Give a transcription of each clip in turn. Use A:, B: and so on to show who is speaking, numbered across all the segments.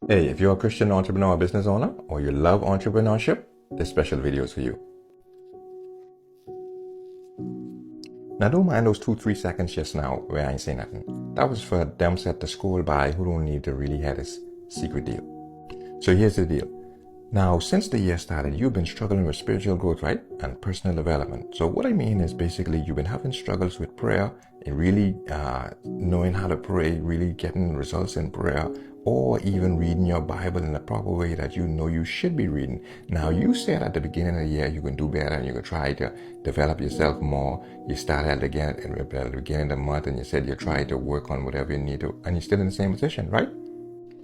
A: Hey, if you're a Christian entrepreneur or business owner, or you love entrepreneurship, this special video is for you. Now don't mind those 2-3 seconds just now where I ain't say nothing. That was for them set to scroll by who don't need to really have this secret deal. So here's the deal. Now, since the year started, you've been struggling with spiritual growth, right? And personal development. So what I mean is basically you've been having struggles with prayer and really knowing how to pray, really getting results in prayer, or even reading your Bible in the proper way that you know you should be reading. Now, you said at the beginning of the year you can do better and you can try to develop yourself more. You started at the beginning of the month and you said you tried to work on whatever you need to, and you're still in the same position, right?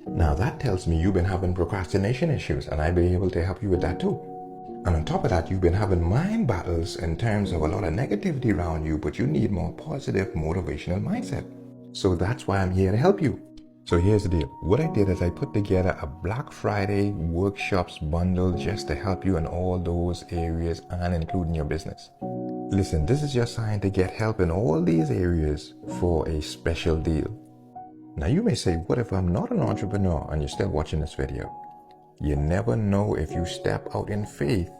A: Now that tells me you've been having procrastination issues, and I'll be able to help you with that too. And on top of that, you've been having mind battles in terms of a lot of negativity around you, but you need more positive motivational mindset. So that's why I'm here to help you. So here's the deal. What I did is I put together a Black Friday workshops bundle just to help you in all those areas and including your business. Listen, this is your sign to get help in all these areas for a special deal. Now you may say, what if I'm not an entrepreneur and you're still watching this video? You never know if you step out in faith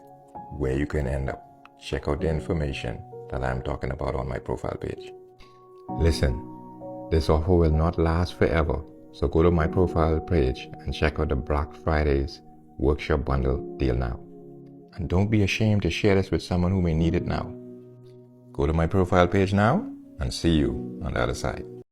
A: where you can end up. Check out the information that I'm talking about on my profile page. Listen, this offer will not last forever. So go to my profile page and check out the Black Friday's workshop bundle deal now. And don't be ashamed to share this with someone who may need it now. Go to my profile page now and see you on the other side.